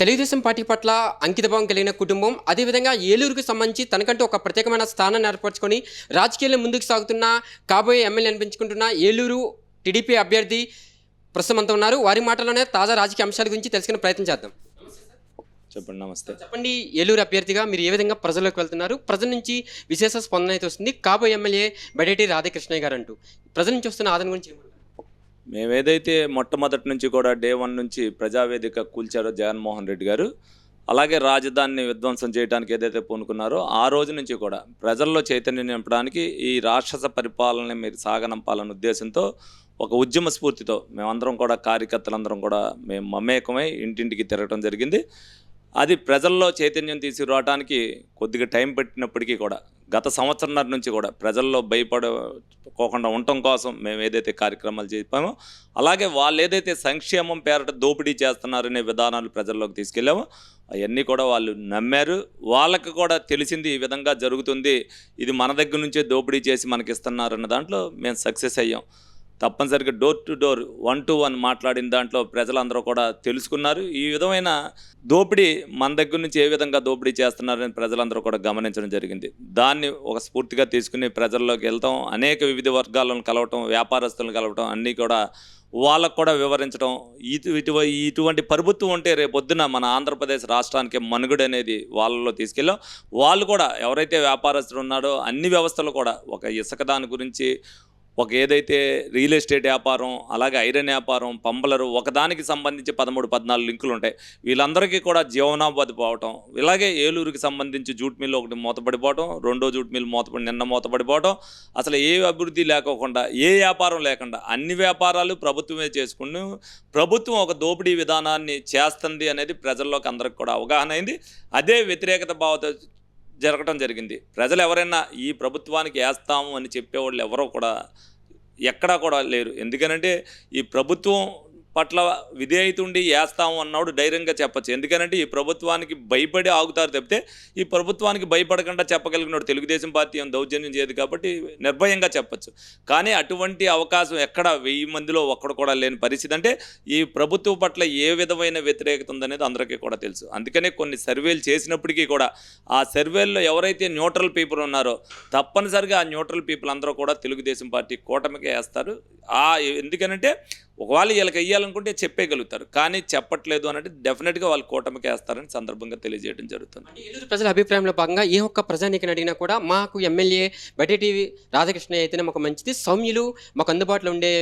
Telugu Desam party పట్ల అంకితభావం కలిగిన కుటుంబం, అదేవిధంగా ఏలూరుకు సంబంధించి తనకంటూ ఒక ప్రత్యేకమైన స్థానాన్ని ఏర్పరచుకొని రాజకీయాల్లో ముందుకు సాగుతున్న కాబోయే ఎమ్మెల్యే అనిపించుకుంటున్న ఏలూరు టీడీపీ అభ్యర్థి ప్రస్తుతం అంతా ఉన్నారు. వారి మాటలోనే తాజా రాజకీయ అంశాల గురించి తెలుసుకునే ప్రయత్నం చేద్దాం. చెప్పండి. నమస్తే. చెప్పండి, ఏలూరు అభ్యర్థిగా మీరు ఏ విధంగా ప్రజల్లోకి వెళ్తున్నారు? ప్రజల నుంచి విశేష స్పందన అయితే వస్తుంది. కాబోయే ఎమ్మెల్యే బడేటి రాధాకృష్ణయ్య గారు అంటూ ప్రజల నుంచి వస్తున్న ఆదరణ గురించి ఏమంటారు? మేమేదైతే మొట్టమొదటి నుంచి కూడా డే 1 నుంచి ప్రజావేదిక కూల్చారో జగన్మోహన్ రెడ్డి గారు, అలాగే రాజధానిని విధ్వంసం చేయడానికి ఏదైతే పూనుకున్నారో ఆ రోజు నుంచి కూడా ప్రజల్లో చైతన్యం నింపడానికి ఈ రాక్షస పరిపాలనని మీరు సాగనంపాలన్న ఉద్దేశంతో ఒక ఉద్యమ స్ఫూర్తితో మేమందరం కూడా కార్యకర్తలందరం కూడా మేము మమేకమై ఇంటింటికి తిరగడం జరిగింది. అది ప్రజల్లో చైతన్యం తీసుకురావడానికి కొద్దిగా టైం పెట్టినప్పటికీ కూడా గత సంవత్సరంన్నర నుంచి కూడా ప్రజల్లో భయపడుకోకుండా ఉండటం కోసం మేము ఏదైతే కార్యక్రమాలు చెప్పామో, అలాగే వాళ్ళు ఏదైతే సంక్షేమం పేరట దోపిడీ చేస్తున్నారనే విధానాలు ప్రజల్లోకి తీసుకెళ్ళామో అవన్నీ కూడా వాళ్ళు నమ్మారు. వాళ్ళకి కూడా తెలిసింది ఈ విధంగా జరుగుతుంది, ఇది మన దగ్గర నుంచే దోపిడీ చేసి మనకిస్తున్నారన్న దాంట్లో మేము సక్సెస్ అయ్యాం. తప్పనిసరిగా డోర్ టు డోర్ 1-to-1 మాట్లాడిన దాంట్లో ప్రజలందరూ కూడా తెలుసుకున్నారు. ఈ విధమైన దోపిడీ మన దగ్గర నుంచి ఏ విధంగా దోపిడీ చేస్తున్నారని ప్రజలందరూ కూడా గమనించడం జరిగింది. దాన్ని ఒక స్ఫూర్తిగా తీసుకుని ప్రజల్లోకి వెళ్తాం, అనేక వివిధ వర్గాలను కలవటం, వ్యాపారస్తులను కలవటం, అన్నీ కూడా వాళ్ళకు కూడా వివరించడం. ఇటువంటి ప్రభుత్వం ఉంటే రేపొద్దున మన ఆంధ్రప్రదేశ్ రాష్ట్రానికి మనుగడ అనేది వాళ్ళలో తీసుకెళ్ళాం. వాళ్ళు కూడా ఎవరైతే వ్యాపారస్తులు ఉన్నారో అన్ని వ్యవస్థలు కూడా ఒక ఇసుక దాని గురించి, ఒక ఏదైతే రియల్ ఎస్టేట్ వ్యాపారం, అలాగే ఐరన్ వ్యాపారం, పంబలరు, ఒకదానికి సంబంధించి 13-14 లింకులు ఉంటాయి. వీళ్ళందరికీ కూడా జీవనోపాధి పోవటం, ఇలాగే ఏలూరుకి సంబంధించి జూట్ మిల్లు ఒకటి మూతపడిపోవటం, రెండో జూట్ మిల్లు నిన్న మూతపడిపోవటం, అసలు ఏ అభివృద్ధి లేకోకుండా, ఏ వ్యాపారం లేకుండా అన్ని వ్యాపారాలు ప్రభుత్వమే చేసుకుని ప్రభుత్వం ఒక దోపిడీ విధానాన్ని చేస్తుంది అనేది ప్రజల్లోకి అందరికి కూడా అవగాహన అయింది. అదే వ్యతిరేకత భావత జరగటం జరిగింది. ప్రజలు ఎవరైనా ఈ ప్రభుత్వానికి వేస్తాము అని చెప్పేవాళ్ళు ఎవరో కూడా ఎక్కడా కూడా లేరు. ఎందుకనంటే ఈ ప్రభుత్వం పట్ల విధేయత ఉండి వేస్తాము అన్నాడు ధైర్యంగా చెప్పచ్చు. ఎందుకనంటే ఈ ప్రభుత్వానికి భయపడి ఆగుతారు తప్పితే ఈ ప్రభుత్వానికి భయపడకుండా చెప్పగలిగినాడు తెలుగుదేశం పార్టీ ఏం దౌర్జన్యం చేయదు కాబట్టి నిర్భయంగా చెప్పచ్చు. కానీ అటువంటి అవకాశం ఎక్కడ 1000 మందిలో ఒక్కడు కూడా లేని పరిస్థితి. అంటే ఈ ప్రభుత్వం పట్ల ఏ విధమైన వ్యతిరేకత ఉందనేది అందరికీ కూడా తెలుసు. అందుకనే కొన్ని సర్వేలు చేసినప్పటికీ కూడా ఆ సర్వేల్లో ఎవరైతే న్యూట్రల్ పీపుల్ ఉన్నారో తప్పనిసరిగా ఆ న్యూట్రల్ పీపుల్ అందరూ కూడా తెలుగుదేశం పార్టీ కూటమికే వేస్తారు. ఎందుకనంటే ఒకవేళ వీళ్ళకి వెయ్యాలనుకుంటే చెప్పేయగలుగుతారు, కానీ చెప్పట్లేదు అని అంటే డెఫినెట్గా వాళ్ళు కూటమికి వేస్తారని సందర్భంగా తెలియజేయడం జరుగుతుంది. ఏలూరు ప్రజల అభిప్రాయంలో భాగంగా ఏ ఒక్క ప్రజానీకని అడిగినా కూడా మాకు ఎమ్మెల్యే బడేటి రాధాకృష్ణ అయితేనే మాకు మంచిది, సౌమ్యులు, మాకు అందుబాటులో ఉండే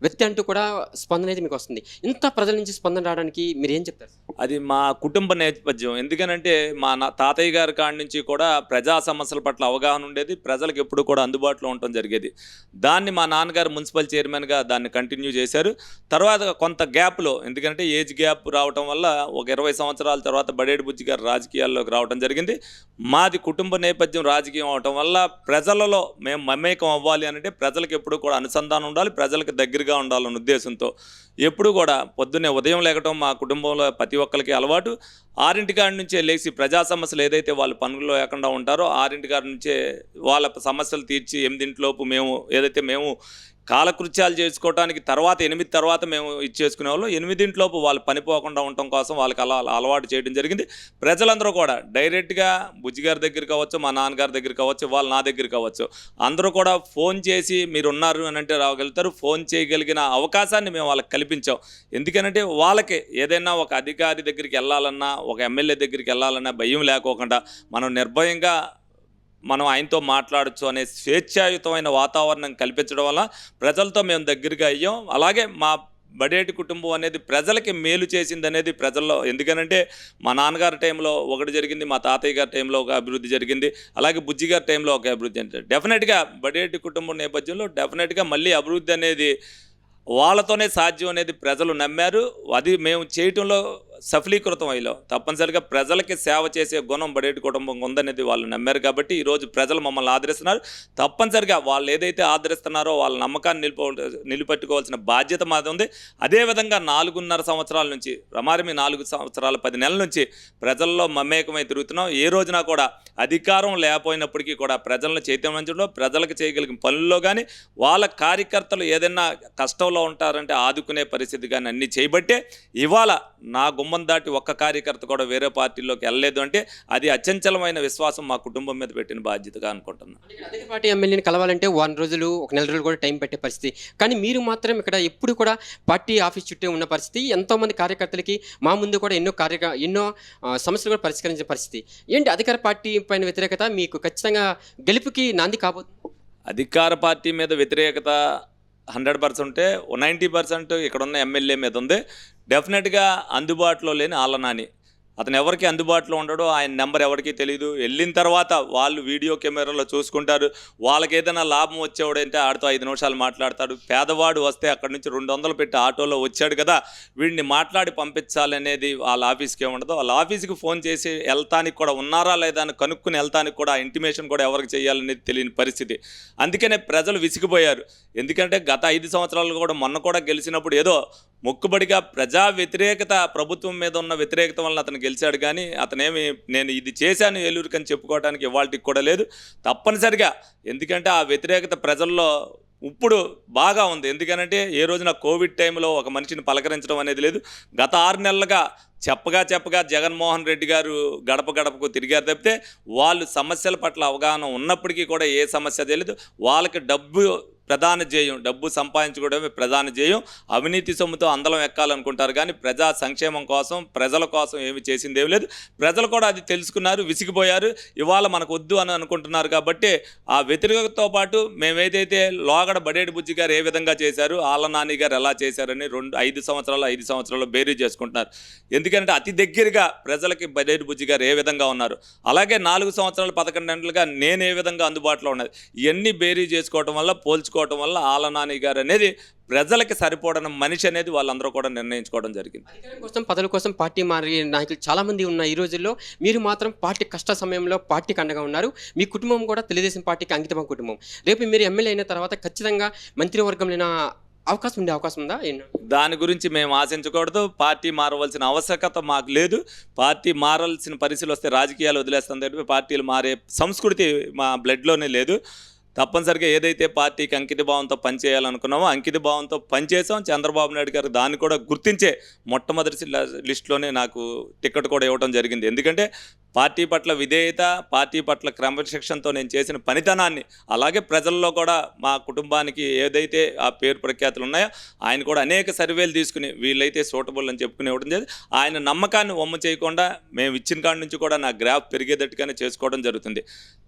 వ్యక్తి అంటూ కూడా స్పందన అయితే మీకు వస్తుంది. ఇంత ప్రజల నుంచి స్పందన రావడానికి మీరు ఏం చెప్తారు? అది మా కుటుంబ నేపథ్యం. ఎందుకనంటే మా తాతయ్య గారి కాడి నుంచి కూడా ప్రజా సమస్యల పట్ల అవగాహన ఉండేది, ప్రజలకు ఎప్పుడు కూడా అందుబాటులో ఉండటం జరిగేది. దాన్ని మా నాన్నగారు మున్సిపల్ చైర్మన్గా దాన్ని కంటిన్యూ చేశారు. తర్వాత కొంత గ్యాప్లో, ఎందుకంటే ఏజ్ గ్యాప్ రావటం వల్ల ఒక 20 సంవత్సరాల తర్వాత బడేటి బుజ్జి గారు రాజకీయాల్లోకి రావడం జరిగింది. మాది కుటుంబ నేపథ్యం రాజకీయం అవటం వల్ల ప్రజలలో మేము మమేకం అవ్వాలి అంటే ప్రజలకు ఎప్పుడు కూడా అనుసంధానం ఉండాలి, ప్రజలకు దగ్గరగా ఉండాలన్న ఉద్దేశంతో ఎప్పుడు కూడా పొద్దున్నే ఉదయం లేకటం మా కుటుంబంలో ప్రతి ఒక్కరికి అలవాటు. 6 కాడి నుంచే లేచి ప్రజా సమస్యలు ఏదైతే వాళ్ళు పనుల్లో లేకుండా ఉంటారో 6 కాడి నుంచే వాళ్ళ సమస్యలు తీర్చి 8 మేము ఏదైతే మేము కాలకృత్యాలు చేసుకోవడానికి తర్వాత 8 తర్వాత మేము ఇచ్చేసుకునే వాళ్ళం. 8 వాళ్ళు పనిపోకుండా ఉండటం కోసం వాళ్ళకి అలా అలవాటు చేయడం జరిగింది. ప్రజలందరూ కూడా డైరెక్ట్గా బుజ్జిగారి దగ్గర కావచ్చు, మా నాన్నగారి దగ్గర కావచ్చు, వాళ్ళు నా దగ్గర కావచ్చు, అందరూ కూడా ఫోన్ చేసి మీరు ఉన్నారు అని అంటే రాగలుగుతారు. ఫోన్ చేయగలిగిన అవకాశాన్ని మేము వాళ్ళకి కల్పించాం. ఎందుకనంటే వాళ్ళకి ఏదైనా ఒక అధికారి దగ్గరికి వెళ్ళాలన్నా, ఒక ఎమ్మెల్యే దగ్గరికి వెళ్ళాలన్నా భయం లేకోకుండా మనం నిర్భయంగా మనం ఆయనతో మాట్లాడచ్చు అనే స్వేచ్ఛాయుతమైన వాతావరణం కల్పించడం వల్ల ప్రజలతో మేము దగ్గరగా అయ్యాం. అలాగే మా బడేటి కుటుంబం అనేది ప్రజలకి మేలు చేసింది అనేది ప్రజల్లో. ఎందుకనంటే మా నాన్నగారి టైంలో ఒకటి జరిగింది, మా తాతయ్య గారి టైంలో ఒక అభివృద్ధి జరిగింది, అలాగే బుజ్జి గారి టైంలో ఒక అభివృద్ధి జరిగింది. డెఫినెట్గా బడేటి కుటుంబం నేపథ్యంలో డెఫినెట్గా మళ్ళీ అభివృద్ధి అనేది వాళ్ళతోనే సాధ్యం అనేది ప్రజలు నమ్మారు. అది మేము చేయటంలో సఫలీకృతం అయ్యాం. తప్పనిసరిగా ప్రజలకి సేవ చేసే గుణం బడేటి కుటుంబం ఉందనేది వాళ్ళు నమ్మారు కాబట్టి ఈరోజు ప్రజలు మమ్మల్ని ఆదరిస్తున్నారు. తప్పనిసరిగా వాళ్ళు ఏదైతే ఆదరిస్తున్నారో వాళ్ళ నమ్మకాన్ని నిలబెట్టుకోవాల్సిన బాధ్యత మాది ఉంది. అదేవిధంగా 4.5 సంవత్సరాల నుంచి రమారమి 4 సంవత్సరాల 10 నెలల నుంచి ప్రజల్లో మమేకమై తిరుగుతున్నాం. ఏ రోజున కూడా అధికారం లేకపోయినప్పటికీ కూడా ప్రజలను చైతన్యంలో ప్రజలకు చేయగలిగిన పనుల్లో కానీ, వాళ్ళ కార్యకర్తలు ఏదైనా కష్టంలో ఉంటారంటే ఆదుకునే పరిస్థితి కానీ అన్నీ చేయబట్టే ఇవాళ నా గుమ్మ గుమ్మం దాటి ఒక్క కార్యకర్త కూడా వేరే పార్టీలోకి వెళ్ళలేదు అంటే అది అచంచలమైన విశ్వాసం మా కుటుంబం మీద పెట్టిన బాధ్యతగా అనుకుంటున్నాను. అధిక పార్టీ ఎమ్మెల్యేని కలవాలంటే 1 రోజులు, 1 నెల రోజులు కూడా టైం పట్టే పరిస్థితి. కానీ మీరు మాత్రం ఇక్కడ ఎప్పుడు కూడా పార్టీ ఆఫీస్ చుట్టూ ఉన్న పరిస్థితి. ఎంతోమంది కార్యకర్తలకి మా ముందు కూడా ఎన్నో సమస్యలు కూడా పరిష్కరించే పరిస్థితి. ఏంటి అధికార పార్టీ పైన వ్యతిరేకత మీకు ఖచ్చితంగా గెలుపుకి నాంది కాబోతుంది? అధికార పార్టీ మీద వ్యతిరేకత 100% 90% ఇక్కడున్న ఎమ్మెల్యే మీద ఉంది. డెఫినెట్గా అందుబాటులో లేని ఆళ్ళ నాని, అతను ఎవరికి అందుబాటులో ఉండడో, ఆయన నెంబర్ ఎవరికి తెలియదు. వెళ్ళిన తర్వాత వాళ్ళు వీడియో కెమెరాలో చూసుకుంటారు. వాళ్ళకి ఏదైనా లాభం వచ్చేవాడంటే ఆడితో 5 నిమిషాలు మాట్లాడతాడు. పేదవాడు వస్తే అక్కడి నుంచి 200 పెట్టి ఆటోలో వచ్చాడు కదా, వీడిని మాట్లాడి పంపించాలనేది వాళ్ళ ఆఫీస్కి ఏముండదు. వాళ్ళ ఆఫీస్కి ఫోన్ చేసి వెళ్తానికి కూడా ఉన్నారా లేదా అని కనుక్కుని వెళ్తానికి కూడా ఇంటిమేషన్ కూడా ఎవరికి చేయాలనేది తెలియని పరిస్థితి. అందుకనే ప్రజలు విసిగిపోయారు. ఎందుకంటే గత 5 సంవత్సరాలు కూడా మొన్న కూడా గెలిచినప్పుడు ఏదో మొక్కుబడిగా ప్రజా వ్యతిరేకత, ప్రభుత్వం మీద ఉన్న వ్యతిరేకత వల్ల అతను గెలిచాడు. కానీ అతనేమి నేను ఇది చేశాను ఏలూరుకి అని చెప్పుకోవడానికి ఇవాళకి కూడా లేదు. తప్పనిసరిగా ఎందుకంటే ఆ వ్యతిరేకత ప్రజల్లో ఇప్పుడు బాగా ఉంది. ఎందుకనంటే ఏ రోజున కోవిడ్ టైంలో ఒక మనిషిని పలకరించడం అనేది లేదు. గత 6 నెలలుగా చెప్పగా జగన్మోహన్ రెడ్డి గారు గడప గడపకు తిరిగారు తప్పితే వాళ్ళు సమస్యల పట్ల అవగాహన ఉన్నప్పటికీ కూడా ఏ సమస్య తెలియదు. వాళ్ళకి ప్రధాన ధ్యేయం, డబ్బు సంపాదించుకోవడమే ప్రధాన ధ్యేయం. అవినీతి సొమ్ముతో అందలం ఎక్కాలనుకుంటారు కానీ ప్రజా సంక్షేమం కోసం, ప్రజల కోసం ఏమి చేసింది ఏమి లేదు. ప్రజలు కూడా అది తెలుసుకున్నారు, విసిగిపోయారు. ఇవాళ మనకు వద్దు అని అనుకుంటున్నారు. కాబట్టి ఆ వ్యతిరేకతతో పాటు మేమేదైతే లోగడ బడేటి బుజ్జి గారు ఏ విధంగా చేశారు, ఆళ్ళ నాని గారు ఎలా చేశారని 5 సంవత్సరాలు బేరీ చేసుకుంటున్నారు. ఎందుకంటే అతి దగ్గరగా ప్రజలకి బడేటి బుజ్జి గారు ఏ విధంగా ఉన్నారు, అలాగే 4 సంవత్సరాలు 11 నెలలుగా నేను ఏ విధంగా అందుబాటులో ఉన్నది, ఇవన్నీ బేరీ చేసుకోవటం వల్ల, పోల్చుకోవటం వల్ల ఆళ్ళ నాని గారు అనేది ప్రజలకి సరిపోవడం మనిషి అనేది వాళ్ళందరూ కూడా నిర్ణయించుకోవడం జరిగింది. అధికారం కోసం, పదవుల కోసం పార్టీ మారే నాయకులు చాలామంది ఉన్న ఈ రోజుల్లో మీరు మాత్రం పార్టీ కష్ట సమయంలో పార్టీకి అండగా ఉన్నారు. మీ కుటుంబం కూడా తెలుగుదేశం పార్టీకి అంకితమైన కుటుంబం. రేపు మీరు ఎమ్మెల్యే అయిన తర్వాత ఖచ్చితంగా మంత్రివర్గంలో అవకాశం ఉందా? దాని గురించి మేము ఆశించకూడదు. పార్టీ మారవలసిన ఆవశ్యకత మాకు లేదు. పార్టీ మారాల్సిన పరిస్థితులు వస్తే రాజకీయాలు వదిలేస్తాం తప్ప పార్టీలు మారే సంస్కృతి మా బ్లడ్లోనే లేదు. తప్పనిసరిగా ఏదైతే పార్టీకి అంకిత భావంతో పనిచేయాలనుకున్నామో అంకిత భావంతో పనిచేసాం. చంద్రబాబు నాయుడు గారు దాన్ని కూడా గుర్తించే మొట్టమొదటి లిస్టులోనే నాకు టికెట్ కూడా ఇవ్వడం జరిగింది. ఎందుకంటే పార్టీ పట్ల విధేయత, పార్టీ పట్ల క్రమశిక్షణతో నేను చేసిన పనితనాన్ని, అలాగే ప్రజల్లో కూడా మా కుటుంబానికి ఏదైతే ఆ పేరు ప్రఖ్యాతులు ఉన్నాయో ఆయన కూడా అనేక సర్వేలు తీసుకుని వీళ్ళైతే సూటబుల్ అని చెప్పుకుని ఇవ్వడం జరిగింది. ఆయన నమ్మకాన్ని వమ్ము చేయకుండా మేము ఇచ్చిన కాడి నుంచి కూడా నా గ్రాఫ్ పెరిగేటట్టుగానే చేసుకోవడం జరుగుతుంది.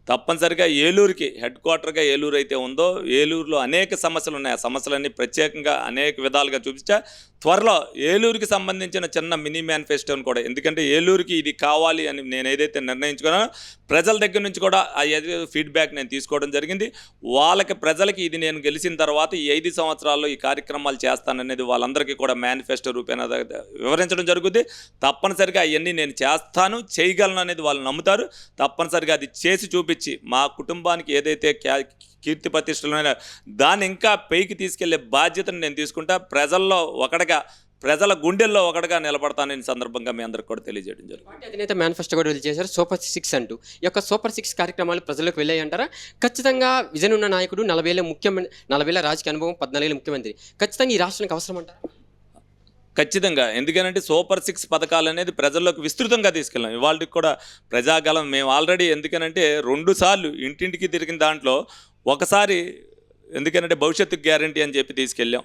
తప్పనిసరిగా ఏలూరుకి హెడ్ క్వార్టర్గా ఏలూరు అయితే ఉందో, ఏలూరులో అనేక సమస్యలు ఉన్నాయి. ఆ సమస్యలన్నీ ప్రత్యేకంగా అనేక విధాలుగా చూపించా. త్వరలో ఏలూరుకి సంబంధించిన చిన్న మినీ మేనిఫెస్టోని కూడా, ఎందుకంటే ఏలూరుకి ఇది కావాలి అని నేను ఏదైతే నిర్ణయించుకున్నానో ప్రజల దగ్గర నుంచి కూడా ఆ ఫీడ్బ్యాక్ నేను తీసుకోవడం జరిగింది. ప్రజలకి ఇది నేను గెలిచిన తర్వాత ఈ 5 సంవత్సరాల్లో ఈ కార్యక్రమాలు చేస్తాననేది వాళ్ళందరికీ కూడా మేనిఫెస్టో రూపేణ వివరించడం జరుగుతుంది. తప్పనిసరిగా అవన్నీ నేను చేస్తాను, చేయగలను అనేది వాళ్ళు నమ్ముతారు. తప్పనిసరిగా అది చేసి చూపించి మా కుటుంబానికి ఏదైతే కీర్తి ప్రతిష్టలైన దాన్ని ఇంకా పైకి తీసుకెళ్లే బాధ్యతను నేను తీసుకుంటా. ప్రజల గుండెల్లో ఒకటిగా నిలబడతానని సందర్భంగా మీ అందరికి కూడా తెలియజేయడం జరిగింది. పార్టీ అధినేత మేనిఫెస్టో కూడా చేశారు, సూపర్ 6 అంటూ. ఈ యొక్క సూపర్ 6 కార్యక్రమాలు ప్రజలకు వెళ్ళాయంటారా? ఖచ్చితంగా విజన్ ఉన్న నాయకుడు, 40 ఏళ్ళ రాజకీయ అనుభవం, 14 ఏళ్ళ ముఖ్యమంత్రి, ఖచ్చితంగా ఈ రాష్ట్రానికి అవసరం అంటారా? ఖచ్చితంగా. ఎందుకంటే సూపర్ 6 పథకాలు అనేది ప్రజల్లోకి విస్తృతంగా తీసుకెళ్ళాం. ఇవాళకి కూడా ప్రజాగలం మేము ఆల్రెడీ, ఎందుకనంటే 2 సార్లు ఇంటింటికి తిరిగిన దాంట్లో ఒకసారి ఎందుకనంటే భవిష్యత్తు గ్యారంటీ అని చెప్పి తీసుకెళ్ళాం.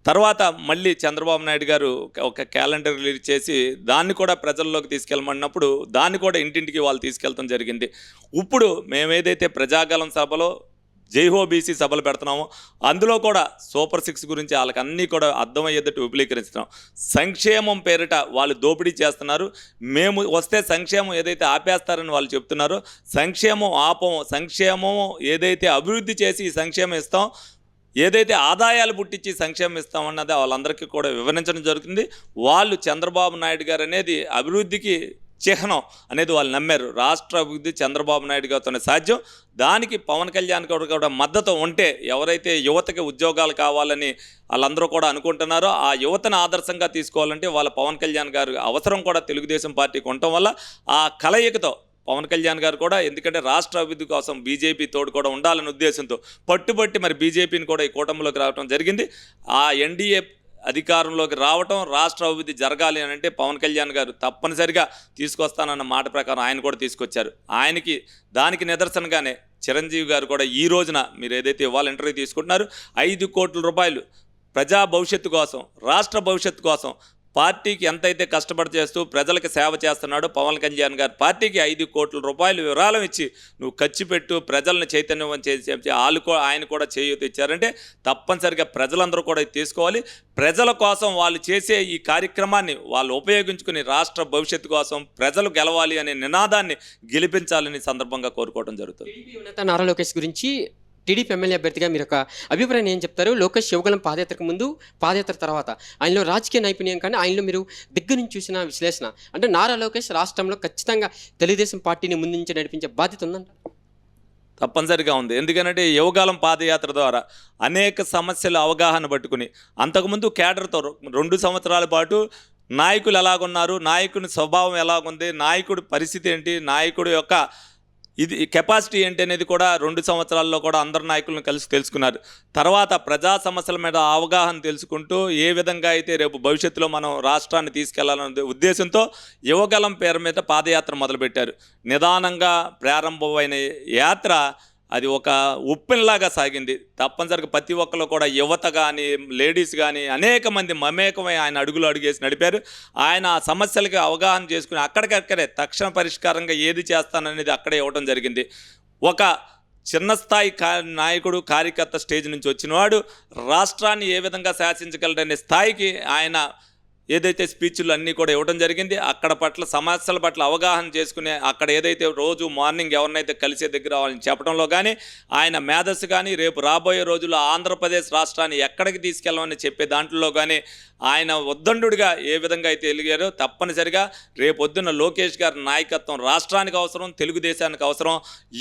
తర్వాత మళ్ళీ చంద్రబాబు నాయుడు గారు ఒక క్యాలెండర్ రిలీజ్ చేసి దాన్ని కూడా ప్రజల్లోకి తీసుకెళ్ళమన్నప్పుడు దాన్ని కూడా ఇంటింటికి వాళ్ళు తీసుకెళ్తాం జరిగింది. ఇప్పుడు మేమేదైతే ప్రజాగలం సభలో జైహో బీసీ సభలు పెడుతున్నాము, అందులో కూడా సూపర్ 6 గురించి వాళ్ళకి అన్నీ కూడా అర్థమయ్యేటట్టు విపులీకరిస్తున్నాం. సంక్షేమం పేరిట వాళ్ళు దోపిడీ చేస్తున్నారు. మేము వస్తే సంక్షేమం ఏదైతే ఆపేస్తారని వాళ్ళు చెప్తున్నారో, సంక్షేమం ఆపము, సంక్షేమం ఏదైతే అభివృద్ధి చేసి సంక్షేమం ఇస్తాం, ఏదైతే ఆదాయాలు పుట్టించి సంక్షేమం ఇస్తామన్నది వాళ్ళందరికీ కూడా వివరించడం జరుగుతుంది. వాళ్ళు చంద్రబాబు నాయుడు గారు అనేది అభివృద్ధికి చిహ్నం అనేది వాళ్ళు నమ్మారు. రాష్ట్ర అభివృద్ధి చంద్రబాబు నాయుడు గారితోనే సాధ్యం. దానికి పవన్ కళ్యాణ్ కూడా మద్దతు ఉంటే, ఎవరైతే యువతకి ఉద్యోగాలు కావాలని వాళ్ళందరూ కూడా అనుకుంటున్నారో ఆ యువతను ఆదర్శంగా తీసుకోవాలంటే వాళ్ళ పవన్ కళ్యాణ్ గారు అవసరం కూడా తెలుగుదేశం పార్టీకి ఉండటం వల్ల ఆ కలయికతో పవన్ కళ్యాణ్ గారు కూడా, ఎందుకంటే రాష్ట్ర అభివృద్ధి కోసం బీజేపీ తోడు కూడా ఉండాలనే ఉద్దేశంతో పట్టుబట్టి మరి బీజేపీని కూడా ఈ కూటమిలోకి రావడం జరిగింది. ఆ ఎన్డీఏ అధికారంలోకి రావటం, రాష్ట్ర అభివృద్ధి జరగాలి అని అంటే పవన్ కళ్యాణ్ గారు తప్పనిసరిగా తీసుకొస్తానన్న మాట ప్రకారం ఆయన కూడా తీసుకొచ్చారు. దానికి నిదర్శనగానే చిరంజీవి గారు కూడా ఈ రోజున మీరు ఏదైతే ఇవాళ ఇంటర్వ్యూ తీసుకుంటున్నారు 5 కోట్ల రూపాయలు ప్రజా భవిష్యత్తు కోసం, రాష్ట్ర భవిష్యత్తు కోసం పార్టీకి ఎంతైతే కష్టపడి చేస్తూ ప్రజలకు సేవ చేస్తున్నాడో పవన్ కళ్యాణ్ గారు పార్టీకి 5 కోట్ల రూపాయలు విరాళం ఇచ్చి నువ్వు ఖర్చు పెట్టు, ప్రజలను చైతన్యం చేసి ఆయన కూడా చేయూత ఇచ్చారంటే తప్పనిసరిగా ప్రజలందరూ కూడా ఇది తీసుకోవాలి. ప్రజల కోసం వాళ్ళు చేసే ఈ కార్యక్రమాన్ని వాళ్ళు ఉపయోగించుకుని రాష్ట్ర భవిష్యత్తు కోసం ప్రజలు గెలవాలి అనే నినాదాన్ని గెలిపించాలని సందర్భంగా కోరుకోవడం జరుగుతుంది. టీడీపీ ఉన్నత నారా లోకేష్ గురించి టీడీపీ ఎమ్మెల్యే అభ్యర్థిగా మీరు ఒక అభిప్రాయం ఏం చెప్తారు? లోకేష్ యువగలం పాదయాత్రకు ముందు, పాదయాత్ర తర్వాత ఆయనలో రాజకీయ నైపుణ్యం కానీ ఆయనలో మీరు దగ్గర నుంచి చూసిన విశ్లేషణ అంటే నారా లోకేష్ రాష్ట్రంలో ఖచ్చితంగా తెలుగుదేశం పార్టీని ముందు నుంచి నడిపించే బాధ్యత ఉందంట. తప్పనిసరిగా ఉంది. ఎందుకంటే యువగాలం పాదయాత్ర ద్వారా అనేక సమస్యల అవగాహన పట్టుకుని అంతకుముందు కేడర్తో 2 సంవత్సరాల పాటు నాయకులు ఎలాగున్నారు, నాయకుని స్వభావం ఎలాగుంది, నాయకుడి పరిస్థితి ఏంటి, నాయకుడి యొక్క కెపాసిటీ ఏంటి అనేది కూడా 2 సంవత్సరాల్లో కూడా అందరు నాయకులను కలిసి తెలుసుకున్నారు. తర్వాత ప్రజా సమస్యల మీద అవగాహన తెలుసుకుంటూ ఏ విధంగా అయితే రేపు భవిష్యత్తులో మనం రాష్ట్రాన్ని తీసుకెళ్లాలనే ఉద్దేశంతో యువగలం పేరు మీద పాదయాత్ర మొదలుపెట్టారు. నిదానంగా ప్రారంభమైన యాత్ర అది ఒక ఉప్పెనలాగా సాగింది. తప్పనిసరిగా ప్రతి ఒక్కరు కూడా యువత కానీ, లేడీస్ కానీ అనేక మంది మమేకమై ఆయన అడుగేసి నడిపారు. ఆయన ఆ సమస్యలకి అవగాహన చేసుకుని అక్కడికక్కడే తక్షణ పరిష్కారంగా ఏది చేస్తాననేది అక్కడే ఇవ్వడం జరిగింది. ఒక చిన్న స్థాయి నాయకుడు, కార్యకర్త స్టేజ్ నుంచి వచ్చినవాడు రాష్ట్రాన్ని ఏ విధంగా శాసించగలడనే స్థాయికి ఆయన ఏదైతే స్పీచ్లు అన్నీ కూడా ఇవ్వడం జరిగింది. అక్కడ పట్ల సమస్యల పట్ల అవగాహన చేసుకునే అక్కడ ఏదైతే రోజు మార్నింగ్ ఎవరినైతే కలిసే దగ్గర వాళ్ళని చెప్పడంలో కానీ, ఆయన మేధస్సు కానీ, రేపు రాబోయే రోజుల్లో ఆంధ్రప్రదేశ్ రాష్ట్రాన్ని ఎక్కడికి తీసుకెళ్ళమని చెప్పే దాంట్లో కానీ ఆయన ఉద్దండుడిగా ఏ విధంగా అయితే ఎలిగారో తప్పనిసరిగా రేపొద్దున్న లోకేష్ గారి నాయకత్వం రాష్ట్రానికి అవసరం, తెలుగుదేశానికి అవసరం.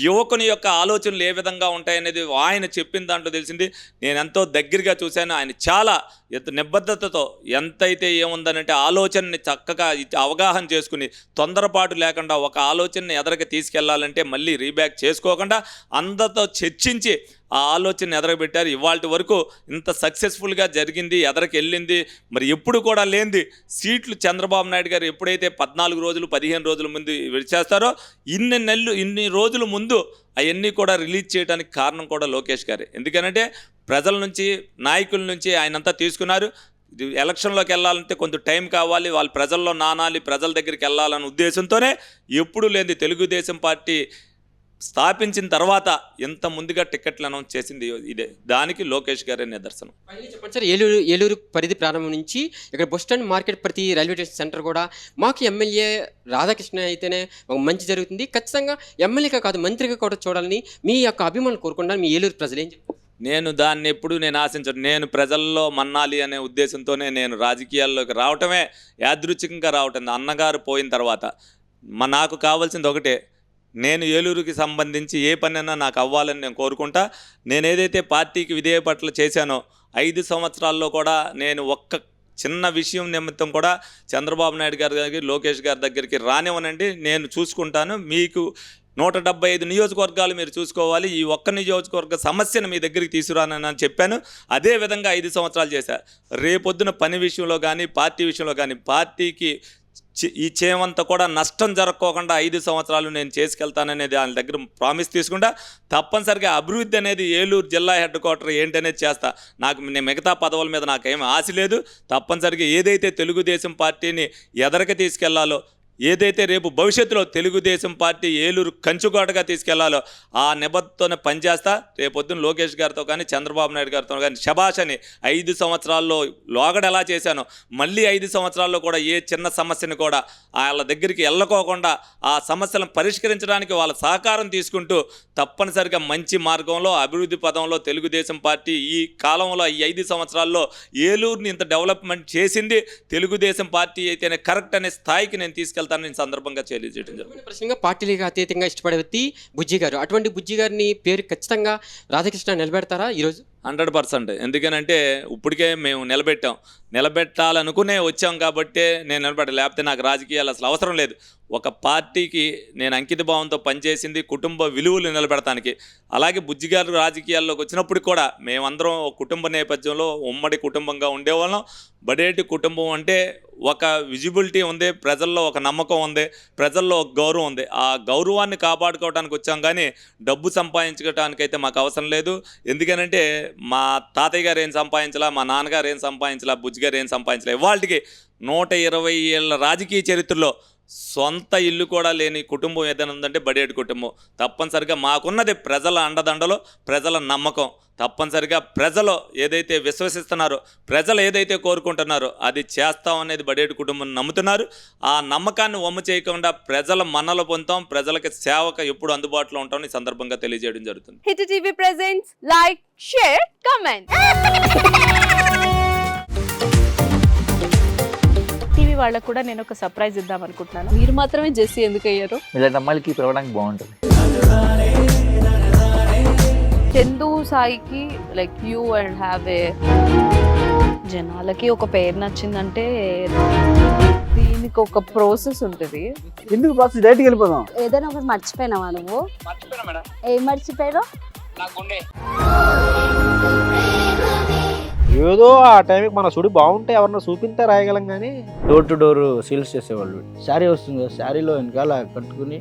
యువకుని యొక్క ఆలోచనలు ఏ విధంగా ఉంటాయనేది ఆయన చెప్పిన దాంట్లో తెలిసింది. నేను ఎంతో దగ్గరగా చూశాను. ఆయన చాలా నిబద్ధతతో ఎంతైతే ఏముందనంటే ఆలోచనని చక్కగా అవగాహన చేసుకుని తొందరపాటు లేకుండా ఒక ఆలోచనని ఎదరికి తీసుకెళ్లాలంటే మళ్ళీ రీబ్యాక్ చేసుకోకుండా అందరితో చర్చించి ఆ ఆలోచన ఎదరబెట్టారు. ఇవాళ వరకు ఇంత సక్సెస్ఫుల్గా జరిగింది, ఎదరికి వెళ్ళింది. మరి ఎప్పుడు కూడా లేనిది సీట్లు చంద్రబాబు నాయుడు గారు ఎప్పుడైతే 14 రోజులు 15 రోజుల ముందు విడిచేస్తారో ఇన్ని రోజుల ముందు అవన్నీ కూడా రిలీజ్ చేయడానికి కారణం కూడా లోకేష్ గారే. ఎందుకనంటే ప్రజల నుంచి, నాయకుల నుంచి ఆయనంతా తీసుకున్నారు. ఎలక్షన్లోకి వెళ్ళాలంటే కొంచెం టైం కావాలి, వాళ్ళు ప్రజల్లో నానాలి, ప్రజల దగ్గరికి వెళ్ళాలనే ఉద్దేశంతోనే ఎప్పుడు లేని తెలుగుదేశం పార్టీ స్థాపించిన తర్వాత ఎంత ముందుగా టికెట్లు అనౌన్స్ చేసింది ఇదే. దానికి లోకేష్ గారే నిదర్శనం. చెప్పండి సార్, ఏలూరు పరిధి ప్రారంభం నుంచి ఇక్కడ బస్ స్టాండ్, మార్కెట్, ప్రతి రైల్వే స్టేషన్ సెంటర్ కూడా మాకు ఎమ్మెల్యే రాధాకృష్ణ అయితేనే మంచి జరుగుతుంది, ఖచ్చితంగా ఎమ్మెల్యేగా కాదు మంత్రిగా కూడా చూడాలని మీ యొక్క అభిమానులు కోరుకుంటారు. మీ ఏలూరు ప్రజలు ఏం చెప్తారు? నేను దాన్ని ఎప్పుడు ఆశించను. నేను ప్రజల్లో మన్నాలి అనే ఉద్దేశంతోనే నేను రాజకీయాల్లోకి రావటమే, యాదృచ్ఛికంగా రావటం. అన్నగారు పోయిన తర్వాత నాకు కావాల్సింది ఒకటే, నేను ఏలూరుకి సంబంధించి ఏ పనైనా నాకు అవ్వాలని నేను కోరుకుంటా. నేను ఏదైతే పార్టీకి విధేయపట్ల చేశానో 5 సంవత్సరాల్లో కూడా నేను ఒక్క చిన్న విషయం నిమిత్తం కూడా చంద్రబాబు నాయుడు గారి దగ్గరికి, లోకేష్ గారి దగ్గరికి రానివ్వనండి. నేను చూసుకుంటాను. మీకు 175 నియోజకవర్గాలు మీరు చూసుకోవాలి, ఈ ఒక్క నియోజకవర్గ సమస్యను మీ దగ్గరికి తీసుకురానని చెప్పాను. అదే విధంగా 5 సంవత్సరాలు చేశాను. రేపొద్దున పని విషయంలో కానీ, పార్టీ విషయంలో కానీ, పార్టీకి ఈ చేమంతా కూడా నష్టం జరగకోకుండా 5 సంవత్సరాలు నేను చేసుకెళ్తాననేది ఆయన దగ్గర ప్రామిస్ తీసుకుంటా. తప్పనిసరిగా అభివృద్ధి అనేది ఏలూరు జిల్లా హెడ్ క్వార్టర్ ఏంటనేది చేస్తా. నేను మిగతా పదవుల మీద నాకేం ఆశ లేదు. తప్పనిసరిగా ఏదైతే తెలుగుదేశం పార్టీని ఎదరికి తీసుకెళ్లాలో, ఏదైతే రేపు భవిష్యత్తులో తెలుగుదేశం పార్టీ ఏలూరు కంచుకోటగా తీసుకెళ్లాలో ఆ నిబద్ధతోనే పనిచేస్తా. రేపొద్దున లోకేష్ గారితో కానీ, చంద్రబాబు నాయుడు గారితో కానీ శభాష్ అని 5 సంవత్సరాల్లో లోగడ ఎలా చేశానో మళ్ళీ 5 సంవత్సరాల్లో కూడా ఏ చిన్న సమస్యను కూడా వాళ్ళ దగ్గరికి వెళ్ళకోకుండా ఆ సమస్యలను పరిష్కరించడానికి వాళ్ళ సహకారం తీసుకుంటూ తప్పనిసరిగా మంచి మార్గంలో, అభివృద్ధి పదంలో తెలుగుదేశం పార్టీ ఈ కాలంలో ఈ 5 సంవత్సరాల్లో ఏలూరుని ఇంత డెవలప్మెంట్ చేసింది తెలుగుదేశం పార్టీ అయితేనే కరెక్ట్ అనే స్థాయికి నేను తీసుకెళ్తాను. సందర్భంగా తెలియజేయడం జరుగుతుంది. ప్రశ్నగా పార్టీలకు అతీతంగా ఇష్టపడే వ్యక్తి బుజ్జి గారు. అటువంటి బుజ్జి గారిని పేరు ఖచ్చితంగా రాధాకృష్ణ నిలబెడతారా ఈరోజు? 100%. ఎందుకనంటే ఇప్పటికే మేము నిలబెట్టాలనుకునే వచ్చాం కాబట్టే నేను నిలబెట్టాలి, లేకపోతే నాకు రాజకీయాలు అసలు అవసరం లేదు. ఒక పార్టీకి నేను అంకిత భావంతో పనిచేసింది కుటుంబ విలువలు నిలబెడతానికి. అలాగే బుజ్జిగారు రాజకీయాల్లోకి వచ్చినప్పుడు కూడా మేమందరం ఒక కుటుంబ నేపథ్యంలో ఉమ్మడి కుటుంబంగా ఉండేవాళ్ళం. బడేటి కుటుంబం అంటే ఒక విజిబిలిటీ ఉంది, ప్రజల్లో ఒక నమ్మకం ఉంది, ప్రజల్లో ఒక గౌరవం ఉంది. ఆ గౌరవాన్ని కాపాడుకోవడానికి వచ్చాం కానీ డబ్బు సంపాదించుకోవటానికైతే మాకు అవసరం లేదు. ఎందుకనంటే మా తాతయ్య గారు ఏం సంపాదించలా, మా నాన్నగారు ఏం సంపాదించలా, బుజ్జిగారు ఏం సంపాదించలే. ఇవాళకి 120 ఏళ్ళ రాజకీయ చరిత్రలో సొంత ఇల్లు కూడా లేని కుటుంబం ఏదైనా ఉందంటే బడేటి కుటుంబం. తప్పనిసరిగా మాకున్నది ప్రజల అండదండలో, ప్రజల నమ్మకం. తప్పనిసరిగా ప్రజలు ఏదైతే విశ్వసిస్తున్నారో, ప్రజలు ఏదైతే కోరుకుంటున్నారో అది చేస్తాం అనేది బడేటి కుటుంబం నమ్ముతున్నారు. ఆ నమ్మకాన్ని వమ్ము చేయకుండా ప్రజల మన్నలు పొందుతాం, ప్రజలకి సేవకు ఎప్పుడు అందుబాటులో ఉంటామని ఈ సందర్భంగా తెలియజేయడం జరుగుతుంది. Hit TV presents like, share, comment. TV వాళ్ళకు కూడా నేను ఒక సర్ప్రైజ్ ఇద్దాం అనుకుంటున్నాను. మీరు మాత్రమే జెస్సీ ఎందుకు అయ్యారు? ఇలాంటి అమ్మాయిలకి పిలవడానికి బాగుంటుంది. చందు సాయికి like you and have a జనాలకి ఒక పేరు నచ్చిందంటే దీనికి ఒక ప్రాసెస్ ఉంటుంది. ఎందుకు ప్రాసెస్ డైరెక్ట్గా వెళ్ళిపోదాం. ఏదైనా ఒకటి మర్చిపోయినావా నువ్వు? మర్చిపోయినా మేడం, ఏం మర్చిపోయావు? నా గుండె. ఏదో ఆ టైంకి మన సుడి బాగుంటే ఎవరన్నా చూపిస్తే రాయగలం కానీ డోర్ టు డోర్ సేల్స్ చేసేవాళ్ళు. శారీ వస్తుంది, శారీలో వెనకాల కట్టుకుని